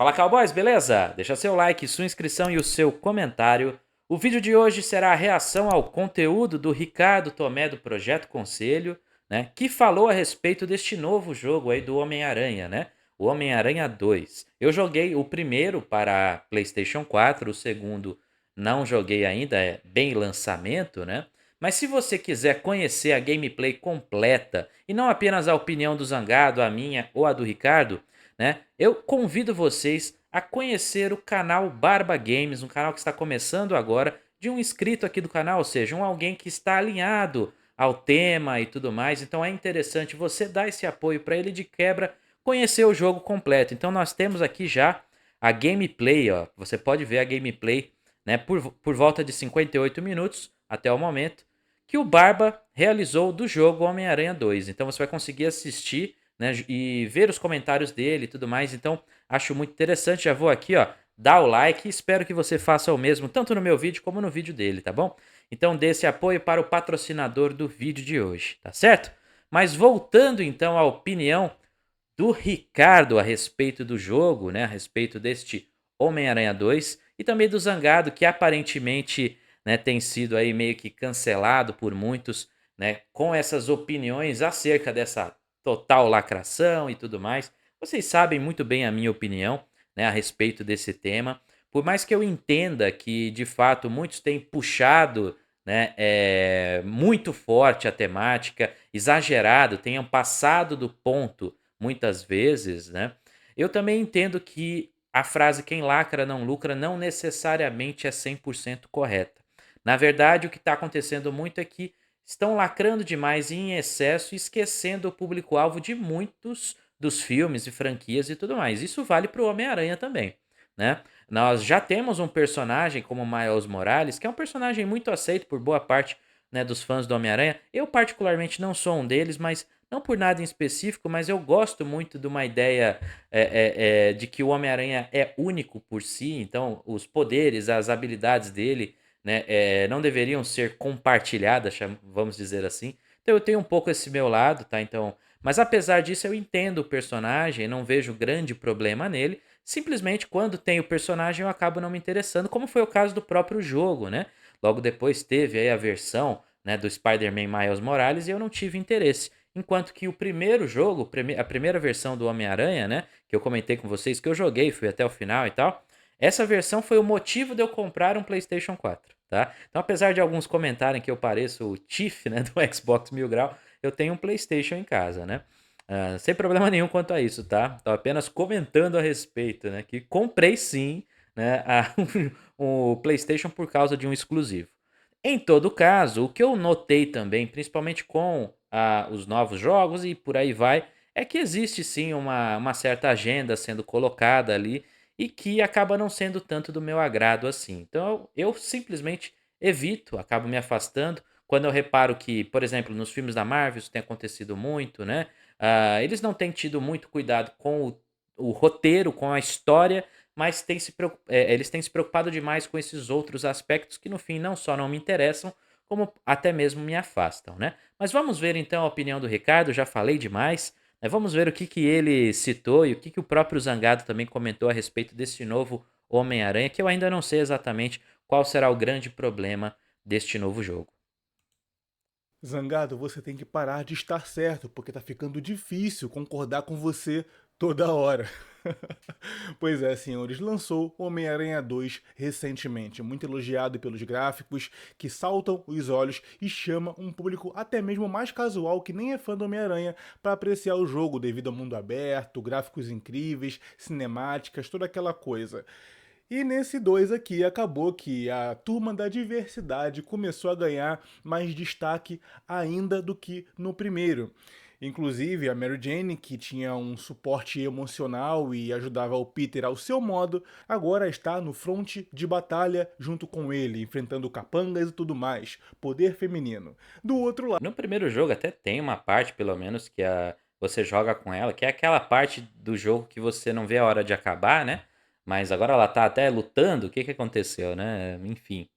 Fala Cowboys, beleza? Deixa seu like, sua inscrição e o seu comentário. O vídeo de hoje será a reação ao conteúdo do Ricardo Tomé do Projeto Conselho, né, que falou a respeito deste novo jogo aí do Homem-Aranha, né? O Homem-Aranha 2. Eu joguei o primeiro para PlayStation 4, o segundo não joguei ainda, é bem lançamento, né? Mas se você quiser conhecer a gameplay completa e não apenas a opinião do Zangado, a minha ou a do Ricardo, né? Eu convido vocês a conhecer o canal Barba Games, um canal que está começando agora, de um inscrito aqui do canal, ou seja, alguém que está alinhado ao tema e tudo mais. Então é interessante você dar esse apoio para ele de quebra conhecer o jogo completo. Então nós temos aqui já a gameplay, ó. Você pode ver a gameplay, né, por volta de 58 minutos até o momento que o Barba realizou do jogo Homem-Aranha 2. Então você vai conseguir assistir, né, e ver os comentários dele e tudo mais. Então, acho muito interessante. Já vou aqui, ó, dar o like e espero que você faça o mesmo, tanto no meu vídeo como no vídeo dele, tá bom? Então, dê esse apoio para o patrocinador do vídeo de hoje, tá certo? Mas voltando então à opinião do Ricardo a respeito do jogo, né, a respeito deste Homem-Aranha 2 e também do Zangado, que aparentemente, né, tem sido aí meio que cancelado por muitos, né, com essas opiniões acerca dessa total lacração e tudo mais. Vocês sabem muito bem a minha opinião, né, a respeito desse tema. Por mais que eu entenda que, de fato, muitos têm puxado, né, muito forte a temática, exagerado, tenham passado do ponto muitas vezes, né? Eu também entendo que a frase quem lacra não lucra não necessariamente é 100% correta. Na verdade, o que está acontecendo muito é que estão lacrando demais e em excesso, esquecendo o público-alvo de muitos dos filmes e franquias e tudo mais. Isso vale para o Homem-Aranha também, né? Nós já temos um personagem como Miles Morales, que é um personagem muito aceito por boa parte, né, dos fãs do Homem-Aranha. Eu particularmente não sou um deles, mas não por nada em específico, mas eu gosto muito de uma ideia de que o Homem-Aranha é único por si, então os poderes, as habilidades dele, né, não deveriam ser compartilhadas, vamos dizer assim. Então eu tenho um pouco esse meu lado, tá? Então, mas apesar disso, eu entendo o personagem, não vejo grande problema nele. Simplesmente quando tem o personagem eu acabo não me interessando, como foi o caso do próprio jogo, né? Logo depois teve aí a versão, né, do Spider-Man Miles Morales e eu não tive interesse. Enquanto que o primeiro jogo, a primeira versão do Homem-Aranha, né? Que eu comentei com vocês, que eu joguei, fui até o final e tal. Essa versão foi o motivo de eu comprar um PlayStation 4, tá? Então, apesar de alguns comentarem que eu pareço o Tiff, né, do Xbox Mil Grau, eu tenho um PlayStation em casa, né? Sem problema nenhum quanto a isso, tá? Tô apenas comentando a respeito, né? Que comprei sim, né, o PlayStation por causa de um exclusivo. Em todo caso, o que eu notei também, principalmente com os novos jogos e por aí vai, é que existe sim uma certa agenda sendo colocada ali e que acaba não sendo tanto do meu agrado assim. Então eu simplesmente evito, acabo me afastando. Quando eu reparo que, por exemplo, nos filmes da Marvel isso tem acontecido muito, né? Eles não têm tido muito cuidado com o roteiro, com a história, mas eles têm se preocupado demais com esses outros aspectos que no fim não só não me interessam, como até mesmo me afastam, né? Mas vamos ver então a opinião do Ricardo, já falei demais, né? Vamos ver o que, que ele citou e o que, que o próprio Zangado também comentou a respeito desse novo Homem-Aranha, que eu ainda não sei exatamente qual será o grande problema deste novo jogo. Zangado, você tem que parar de estar certo, porque tá ficando difícil concordar com você toda hora. Pois é, senhores, lançou Homem-Aranha 2 recentemente, muito elogiado pelos gráficos que saltam os olhos e chama um público até mesmo mais casual que nem é fã do Homem-Aranha para apreciar o jogo devido ao mundo aberto, gráficos incríveis, cinemáticas, toda aquela coisa. E nesse 2 aqui acabou que a turma da diversidade começou a ganhar mais destaque ainda do que no primeiro. Inclusive a Mary Jane, que tinha um suporte emocional e ajudava o Peter ao seu modo, agora está no fronte de batalha junto com ele, enfrentando capangas e tudo mais. Poder feminino. Do outro lado, No primeiro jogo até tem uma parte, pelo menos, você joga com ela, que é aquela parte do jogo que você não vê a hora de acabar, né? Mas agora ela tá até lutando, o que que aconteceu, né? Enfim.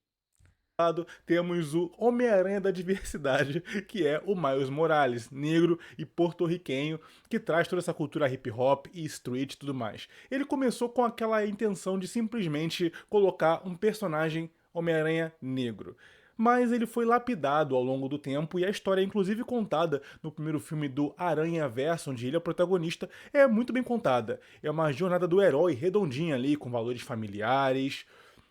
lado, temos o Homem-Aranha da diversidade, que é o Miles Morales, negro e porto-riquenho, que traz toda essa cultura hip hop e street e tudo mais. Ele começou com aquela intenção de simplesmente colocar um personagem Homem-Aranha negro. Mas ele foi lapidado ao longo do tempo e a história, inclusive contada no primeiro filme do Aranha Verso, onde ele é o protagonista, é muito bem contada. É uma jornada do herói redondinha ali, com valores familiares,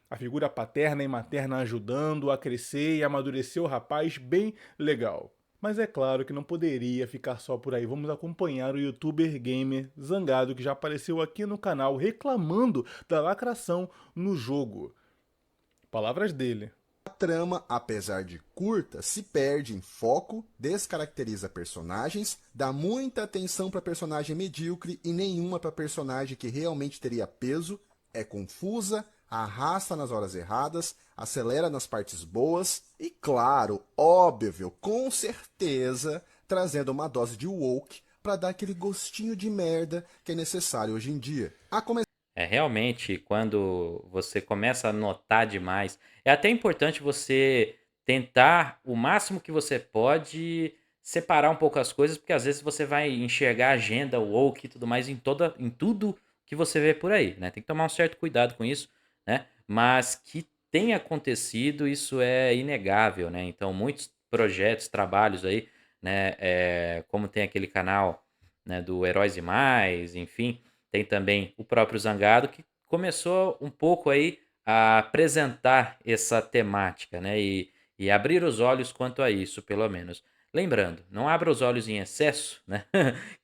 a figura paterna e materna ajudando a crescer e amadurecer o rapaz, bem legal. Mas é claro que não poderia ficar só por aí. Vamos acompanhar o youtuber gamer Zangado, que já apareceu aqui no canal reclamando da lacração no jogo. Palavras dele. A trama, apesar de curta, se perde em foco, descaracteriza personagens, dá muita atenção para personagem medíocre e nenhuma para personagem que realmente teria peso, é confusa, arrasta nas horas erradas, acelera nas partes boas e, claro, óbvio, com certeza, trazendo uma dose de woke para dar aquele gostinho de merda que é necessário hoje em dia. A começar É realmente quando você começa a notar demais, é até importante você tentar o máximo que você pode separar um pouco as coisas, porque às vezes você vai enxergar a agenda woke e tudo mais em tudo que você vê por aí, né? Tem que tomar um certo cuidado com isso, né? Mas que tem acontecido, isso é inegável, né? Então, muitos projetos, trabalhos aí, né? Como tem aquele canal, né, do Heróis e Mais, enfim, tem também o próprio Zangado, que começou um pouco aí a apresentar essa temática, né? E abrir os olhos quanto a isso, pelo menos. Lembrando, não abra os olhos em excesso, né?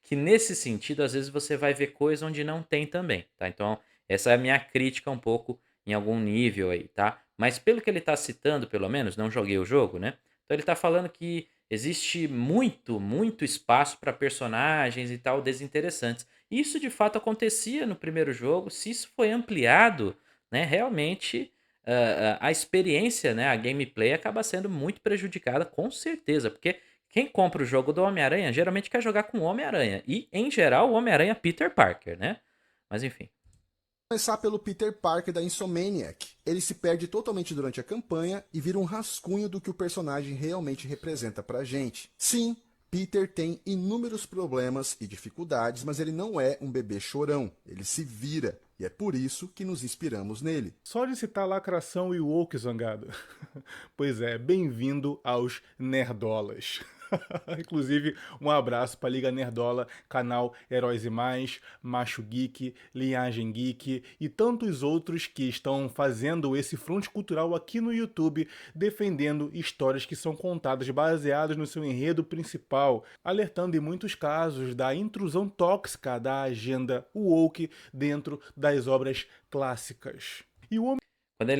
Que nesse sentido, às vezes você vai ver coisa onde não tem também, tá? Então, essa é a minha crítica um pouco em algum nível aí, tá? Mas pelo que ele está citando, pelo menos, não joguei o jogo, né? Então ele está falando que existe muito, muito espaço para personagens e tal desinteressantes. Isso de fato acontecia no primeiro jogo. Se isso foi ampliado, né, realmente a experiência, né, a gameplay acaba sendo muito prejudicada, com certeza, porque quem compra o jogo do Homem-Aranha geralmente quer jogar com o Homem-Aranha. E, em geral, o Homem-Aranha Peter Parker, né? Mas enfim. Começar pelo Peter Parker da Insomniac. Ele se perde totalmente durante a campanha e vira um rascunho do que o personagem realmente representa pra gente. Sim, Peter tem inúmeros problemas e dificuldades, mas ele não é um bebê chorão. Ele se vira e é por isso que nos inspiramos nele. Só de citar lacração e woke, Zangado. Pois é, bem-vindo aos Nerdolas. Inclusive, um abraço para Liga Nerdola, canal Heróis e Mais, Macho Geek, Linhagem Geek e tantos outros que estão fazendo esse fronte cultural aqui no YouTube, defendendo histórias que são contadas baseadas no seu enredo principal, alertando em muitos casos da intrusão tóxica da agenda woke dentro das obras clássicas. E o Quando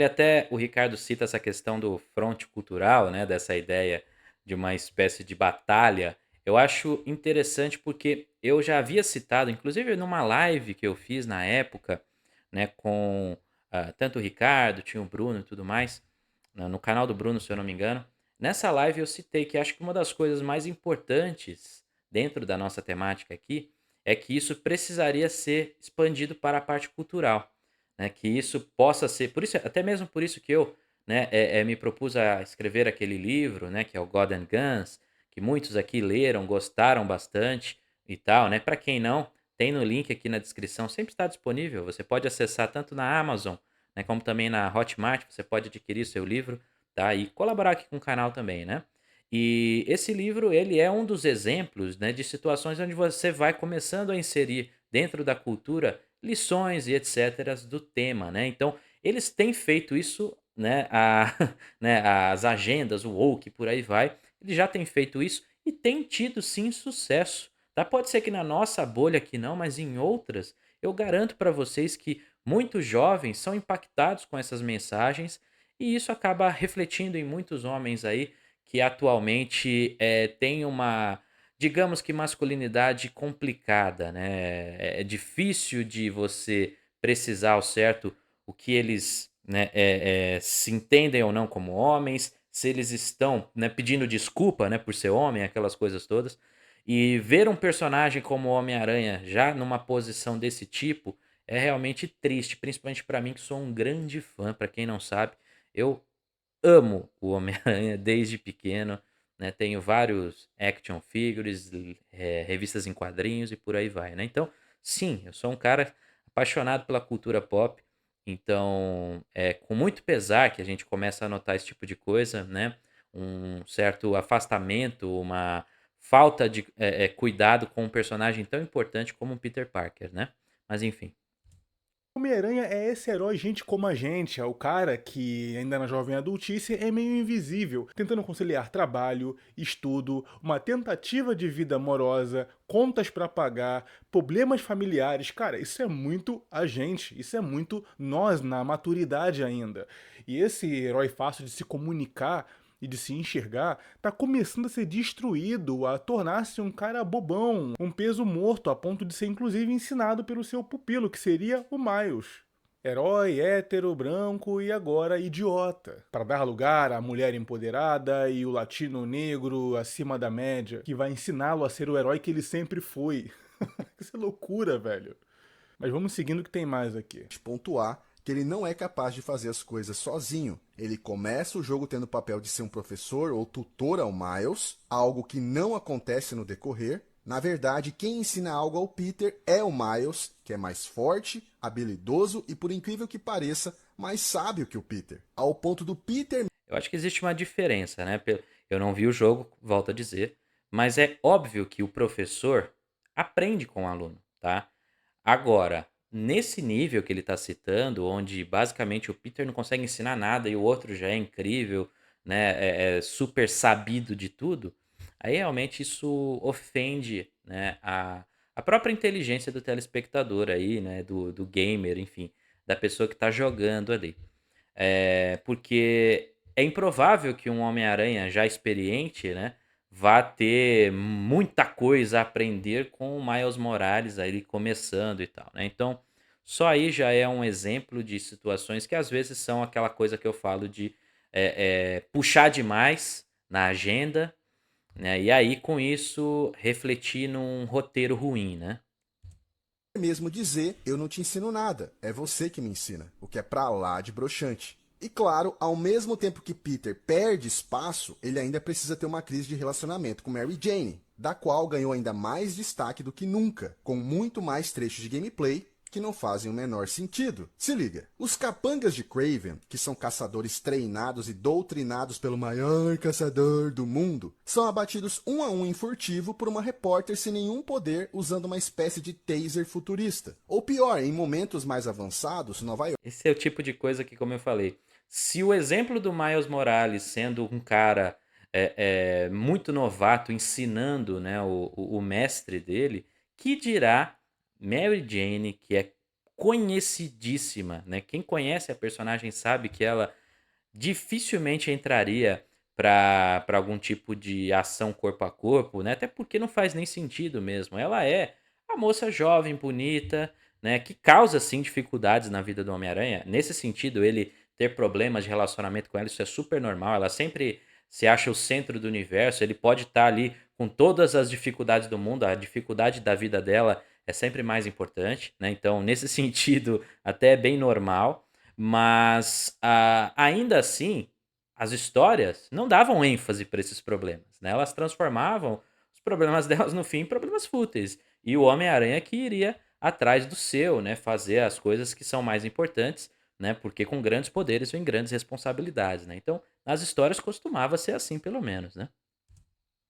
o Ricardo cita essa questão do fronte cultural, né, dessa ideia de uma espécie de batalha, eu acho interessante porque eu já havia citado, inclusive numa live que eu fiz na época, né, com tanto o Ricardo, tinha o Bruno e tudo mais, no canal do Bruno, se eu não me engano. Nessa live eu citei que acho que uma das coisas mais importantes dentro da nossa temática aqui é que isso precisaria ser expandido para a parte cultural, né, que isso possa ser, por isso, até mesmo por isso que eu, né, me propus a escrever aquele livro, né, que é o God and Guns, que muitos aqui leram, gostaram bastante e tal, né? Para quem não, tem no link aqui na descrição, sempre está disponível. Você pode acessar tanto na Amazon, né, como também na Hotmart, você pode adquirir seu livro, tá? E colaborar aqui com o canal também, né? E esse livro, ele é um dos exemplos, né, de situações onde você vai começando a inserir dentro da cultura lições e etc. do tema, né? Então, eles têm feito isso, né? Né, as agendas, o woke, por aí vai. Eles já têm feito isso e têm tido sim sucesso. Tá? Pode ser que na nossa bolha aqui não, mas em outras, eu garanto para vocês que muitos jovens são impactados com essas mensagens e isso acaba refletindo em muitos homens aí que atualmente têm uma, digamos que masculinidade complicada, né? É difícil de você precisar ao certo o que eles, né, se entendem ou não como homens, se eles estão, né, pedindo desculpa, né, por ser homem, aquelas coisas todas. E ver um personagem como o Homem-Aranha já numa posição desse tipo é realmente triste, principalmente para mim que sou um grande fã, para quem não sabe, eu amo o Homem-Aranha desde pequeno, né? Tenho vários action figures, revistas em quadrinhos e por aí vai, né? Então, sim, eu sou um cara apaixonado pela cultura pop. Então, é com muito pesar que a gente começa a notar esse tipo de coisa, né? Um certo afastamento, uma falta de cuidado com um personagem tão importante como o Peter Parker, né? Mas enfim. Homem-Aranha é esse herói gente como a gente, é o cara que, ainda na jovem adultice, é meio invisível, tentando conciliar trabalho, estudo, uma tentativa de vida amorosa, contas pra pagar, problemas familiares. Cara, isso é muito a gente, isso é muito nós na maturidade ainda. E esse herói fácil de se comunicar e de se enxergar, tá começando a ser destruído, a tornar-se um cara bobão, um peso morto, a ponto de ser inclusive ensinado pelo seu pupilo, que seria o Miles. Herói, hétero, branco e agora idiota. Para dar lugar à mulher empoderada e o latino negro acima da média, que vai ensiná-lo a ser o herói que ele sempre foi. Isso é loucura, velho. Mas vamos seguindo que tem mais aqui. Pontuar que ele não é capaz de fazer as coisas sozinho. Ele começa o jogo tendo o papel de ser um professor ou tutor ao Miles, algo que não acontece no decorrer. Na verdade, quem ensina algo ao Peter é o Miles, que é mais forte, habilidoso e, por incrível que pareça, mais sábio que o Peter. Ao ponto do Peter... Eu acho que existe uma diferença, né? Eu não vi o jogo, volto a dizer, mas é óbvio que o professor aprende com o aluno, tá? Agora, nesse nível que ele está citando, onde basicamente o Peter não consegue ensinar nada e o outro já é incrível, né? É super sabido de tudo, aí realmente isso ofende, né? A própria inteligência do telespectador aí, né? Do gamer, enfim, da pessoa que está jogando ali. Porque é improvável que um Homem-Aranha já experiente, né, vá ter muita coisa a aprender com o Miles Morales aí começando e tal, né? Então, só aí já é um exemplo de situações que às vezes são aquela coisa que eu falo de puxar demais na agenda, né? E aí com isso refletir num roteiro ruim, né? mesmo dizer, eu não te ensino nada, é você que me ensina, o que é pra lá de broxante. E claro, ao mesmo tempo que Peter perde espaço, ele ainda precisa ter uma crise de relacionamento com Mary Jane, da qual ganhou ainda mais destaque do que nunca, com muito mais trechos de gameplay que não fazem o menor sentido. Se liga, os capangas de Kraven, que são caçadores treinados e doutrinados pelo maior caçador do mundo, são abatidos um a um em furtivo por uma repórter sem nenhum poder usando uma espécie de taser futurista. Ou pior, em momentos mais avançados, Nova York... Esse é o tipo de coisa que, como eu falei, se o exemplo do Miles Morales sendo um cara muito novato ensinando, né, o mestre dele, que dirá Mary Jane, que é conhecidíssima, né? Quem conhece a personagem sabe que ela dificilmente entraria para algum tipo de ação corpo a corpo, né? Até porque não faz nem sentido mesmo. Ela é a moça jovem, bonita, né? Que causa sim dificuldades na vida do Homem-Aranha. Nesse sentido, ele ter problemas de relacionamento com ela, isso é super normal. Ela sempre se acha o centro do universo. Ele pode estar ali com todas as dificuldades do mundo. A dificuldade da vida dela é sempre mais importante, né? Então, nesse sentido, até é bem normal. Mas ainda assim, as histórias não davam ênfase para esses problemas, né? Elas transformavam os problemas delas no fim em problemas fúteis. E o Homem-Aranha que iria atrás do seu, né? Fazer as coisas que são mais importantes, né? Porque com grandes poderes vem grandes responsabilidades, né? Então, nas histórias costumava ser assim, pelo menos, né?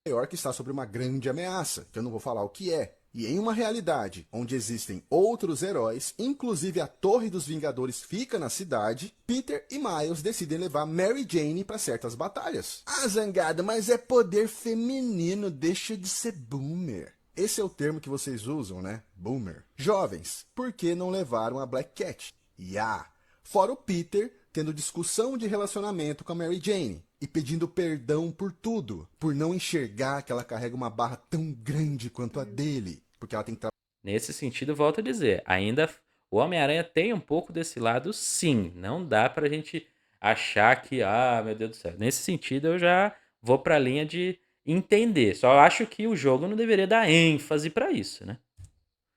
York está sob uma grande ameaça, que eu não vou falar o que é. E em uma realidade onde existem outros heróis, inclusive a Torre dos Vingadores fica na cidade, Peter e Miles decidem levar Mary Jane para certas batalhas. Ah, zangada, mas é poder feminino, deixa de ser boomer. Esse é o termo que vocês usam, né? Boomer. Jovens, por que não levaram a Black Cat? Fora o Peter tendo discussão de relacionamento com a Mary Jane e pedindo perdão por tudo, por não enxergar que ela carrega uma barra tão grande quanto a dele, porque ela tem que Nesse sentido, volto a dizer, ainda o Homem-Aranha tem um pouco desse lado, sim. Não dá pra gente achar que, meu Deus do céu. Nesse sentido, eu já vou pra linha de entender. Só acho que o jogo não deveria dar ênfase pra isso, né?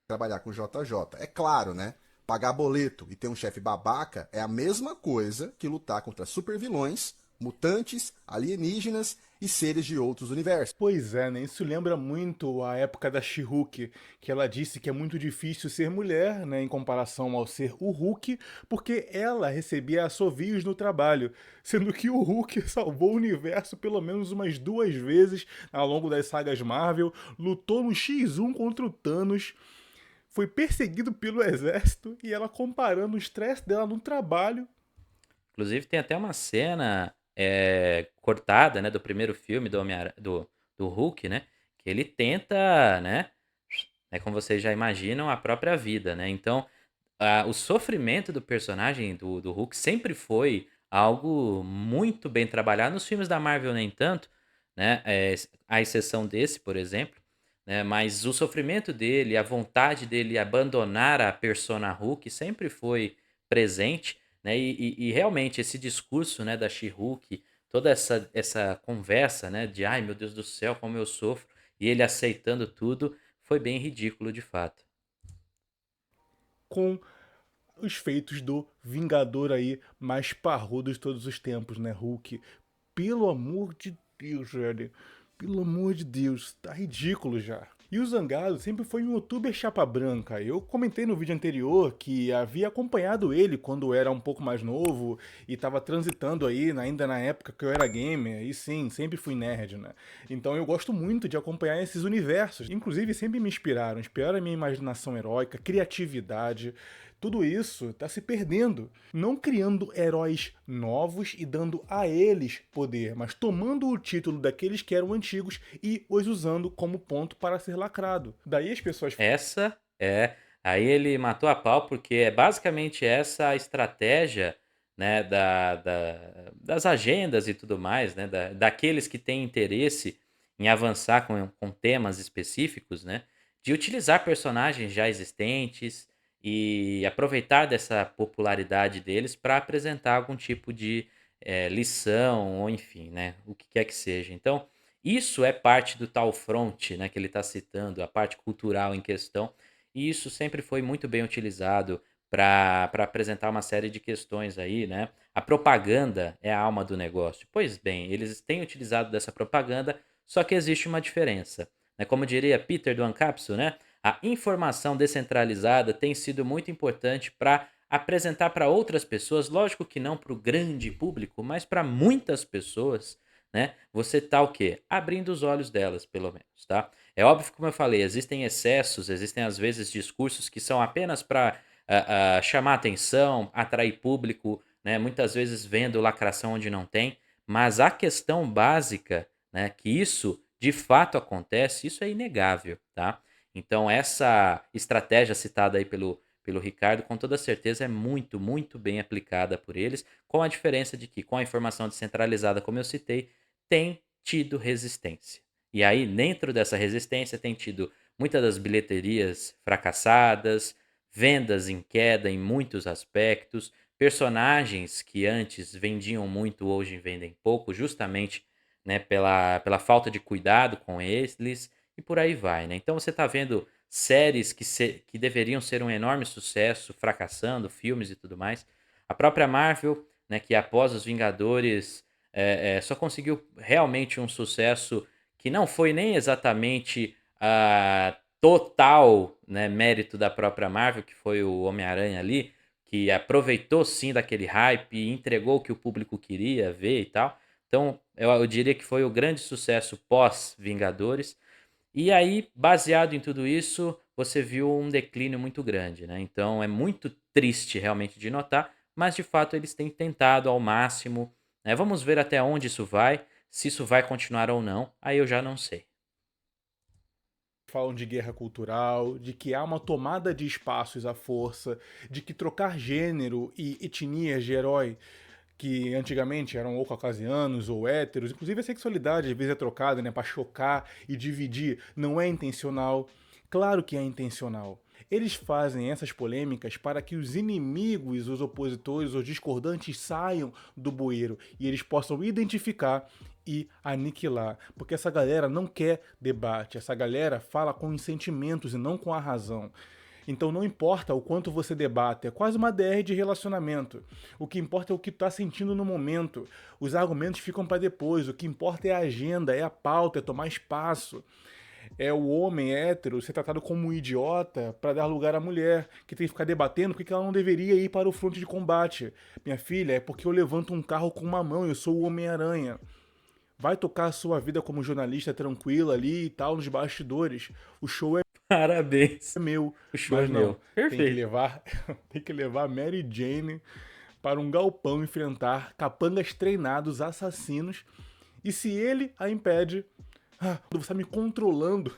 trabalhar com JJ. É claro, né? Pagar boleto e ter um chefe babaca é a mesma coisa que lutar contra supervilões mutantes, alienígenas e seres de outros universos. Pois é, né? Isso lembra muito a época da She-Hulk, que ela disse que é muito difícil ser mulher, né, em comparação ao ser o Hulk, porque ela recebia assovios no trabalho, sendo que o Hulk salvou o universo pelo menos umas 2 vezes ao longo das sagas Marvel, lutou no X1 contra o Thanos, foi perseguido pelo exército e ela comparando o estresse dela no trabalho. Inclusive, tem até uma cena cortada, né, do primeiro filme do Hulk, né? Que ele tenta, né, como vocês já imaginam, a própria vida, né? Então, o sofrimento do personagem do Hulk sempre foi algo muito bem trabalhado. Nos filmes da Marvel, nem tanto, né? À exceção desse, por exemplo. Né? Mas o sofrimento dele, a vontade dele abandonar a persona Hulk sempre foi presente. Né? E realmente esse discurso, né, da She-Hulk, toda essa conversa, né, de ai meu Deus do céu, como eu sofro, e ele aceitando tudo, foi bem ridículo de fato. Com os feitos do Vingador aí mais parrudo de todos os tempos, né, Hulk? Pelo amor de Deus, velho. Pelo amor de Deus, tá ridículo já. E o Zangado sempre foi um youtuber chapa branca. Eu comentei no vídeo anterior que havia acompanhado ele quando era um pouco mais novo e tava transitando aí, ainda na época que eu era gamer. E sim, sempre fui nerd, né? Então eu gosto muito de acompanhar esses universos. Inclusive sempre me inspiraram a minha imaginação heróica, criatividade. Tudo isso está se perdendo, não criando heróis novos e dando a eles poder, mas tomando o título daqueles que eram antigos e os usando como ponto para ser lacrado. Daí as pessoas. Essa é. Aí ele matou a pau, porque é basicamente essa a estratégia, né, das agendas e tudo mais, né, daqueles que têm interesse em avançar com temas específicos, né, de utilizar personagens já existentes e aproveitar dessa popularidade deles para apresentar algum tipo de lição, ou enfim, né, o que quer que seja. Então, isso é parte do tal front, né, que ele está citando, a parte cultural em questão, e isso sempre foi muito bem utilizado para apresentar uma série de questões aí, né? A propaganda é a alma do negócio. Pois bem, eles têm utilizado dessa propaganda, só que existe uma diferença. Né? Como diria Peter do Ancapsu, né? A informação descentralizada tem sido muito importante para apresentar para outras pessoas, lógico que não para o grande público, mas para muitas pessoas, né? Você tá o quê? Abrindo os olhos delas, pelo menos, tá? É óbvio que, como eu falei, existem excessos, existem às vezes discursos que são apenas para chamar atenção, atrair público, né? Muitas vezes vendo lacração onde não tem, mas a questão básica, né? Que isso de fato acontece, isso é inegável, tá? Então essa estratégia citada aí pelo Ricardo, com toda certeza é muito, muito bem aplicada por eles, com a diferença de que com a informação descentralizada, como eu citei, tem tido resistência. E aí, dentro dessa resistência, tem tido muitas das bilheterias fracassadas, vendas em queda em muitos aspectos, personagens que antes vendiam muito, hoje vendem pouco, justamente, né, pela falta de cuidado com eles, e por aí vai. Né? Então você está vendo séries que deveriam ser um enorme sucesso, fracassando, filmes e tudo mais. A própria Marvel, né, que após os Vingadores só conseguiu realmente um sucesso que não foi nem exatamente total, né, mérito da própria Marvel, que foi o Homem-Aranha ali, que aproveitou sim daquele hype e entregou o que o público queria ver e tal. Então, eu diria que foi o grande sucesso pós-Vingadores. E aí, baseado em tudo isso, você viu um declínio muito grande, né? Então é muito triste realmente de notar, mas de fato eles têm tentado ao máximo, né? Vamos ver até onde isso vai, se isso vai continuar ou não, aí eu já não sei. Falam de guerra cultural, de que há uma tomada de espaços à força, de que trocar gênero e etnias de herói que antigamente eram ou caucasianos ou héteros, inclusive a sexualidade às vezes é trocada, né, para chocar e dividir, não é intencional. Claro que é intencional. Eles fazem essas polêmicas para que os inimigos, os opositores, os discordantes saiam do bueiro e eles possam identificar e aniquilar. Porque essa galera não quer debate, essa galera fala com os sentimentos e não com a razão. Então não importa o quanto você debate, é quase uma DR de relacionamento. O que importa é o que tu tá sentindo no momento. Os argumentos ficam para depois, o que importa é a agenda, é a pauta, é tomar espaço. É o homem hétero ser tratado como um idiota para dar lugar à mulher, que tem que ficar debatendo porque ela não deveria ir para o fronte de combate. Minha filha, é porque eu levanto um carro com uma mão, eu sou o Homem-Aranha. Vai tocar a sua vida como jornalista tranquila ali e tal, nos bastidores. O show é Parabéns. meu, O show é mas meu. não. Tem que Perfeito. levar, tem que levar Mary Jane para um galpão enfrentar capangas treinados assassinos. E se ele a impede, você está me controlando.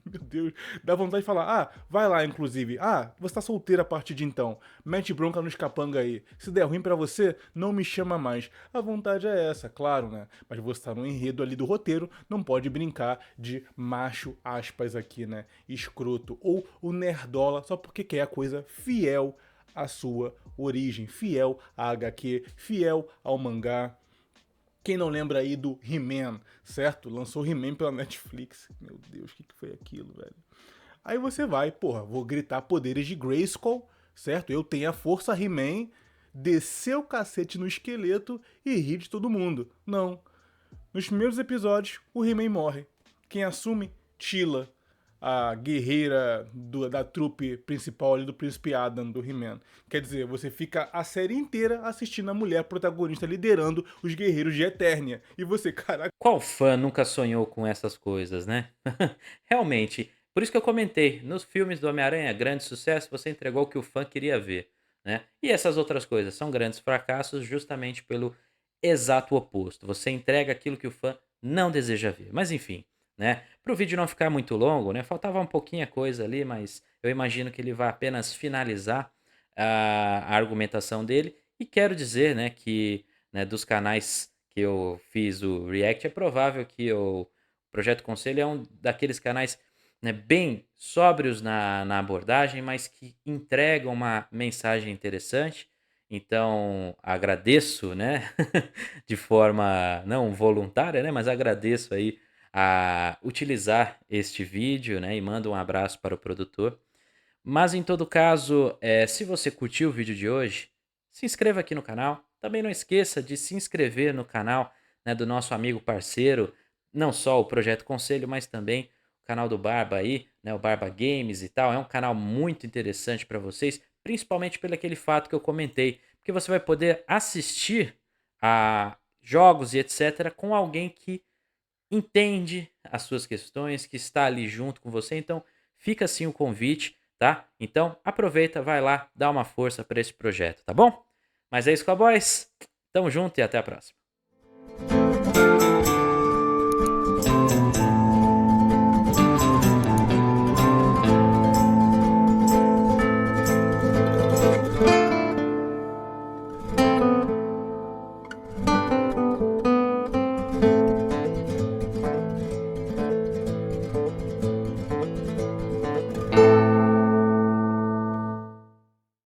Meu Deus, dá vontade de falar, vai lá, inclusive. Você tá solteira a partir de então. Mete bronca nos capanga aí. Se der ruim pra você, não me chama mais. A vontade é essa, claro, né? Mas você tá no enredo ali do roteiro, não pode brincar de macho, aspas aqui, né? Escroto. Ou o nerdola, só porque quer a coisa fiel à sua origem. Fiel à HQ, fiel ao mangá. Quem não lembra aí do He-Man, certo? Lançou He-Man pela Netflix. Meu Deus, o que foi aquilo, velho? Aí você vai, vou gritar poderes de Grayskull, certo? Eu tenho a força He-Man, descer o cacete no esqueleto e rir de todo mundo. Não. Nos primeiros episódios, o He-Man morre. Quem assume? Tila, a guerreira da trupe principal ali do Príncipe Adam, do He-Man. Quer dizer, você fica a série inteira assistindo a mulher protagonista liderando os guerreiros de Eternia. E você, caraca, Qual fã nunca sonhou com essas coisas, né? Realmente. Por isso que eu comentei, nos filmes do Homem-Aranha, grande sucesso, você entregou o que o fã queria ver, né? E essas outras coisas são grandes fracassos justamente pelo exato oposto. Você entrega aquilo que o fã não deseja ver. Mas enfim, né? Para o vídeo não ficar muito longo, né? Faltava um pouquinho a coisa ali, mas eu imagino que ele vai apenas finalizar a argumentação dele. E quero dizer, né, que né, dos canais que eu fiz o React, é provável que o Projeto Conselho é um daqueles canais né, bem sóbrios na abordagem, mas que entregam uma mensagem interessante. Então, agradeço, né, de forma não voluntária, né, mas agradeço aí a utilizar este vídeo, né, e mando um abraço para o produtor. Mas em todo caso, se você curtiu o vídeo de hoje, se inscreva aqui no canal. Também não esqueça de se inscrever no canal né, do nosso amigo parceiro, não só o Projeto Conselho, mas também o canal do Barba aí, né, o Barba Games e tal. É um canal muito interessante para vocês, principalmente pelo aquele fato que eu comentei, porque você vai poder assistir a jogos e etc. com alguém que entende as suas questões, que está ali junto com você. Então, fica assim o convite, tá? Então, aproveita, vai lá, dá uma força para esse projeto, tá bom? Mas é isso, cowboys. Tamo junto e até a próxima.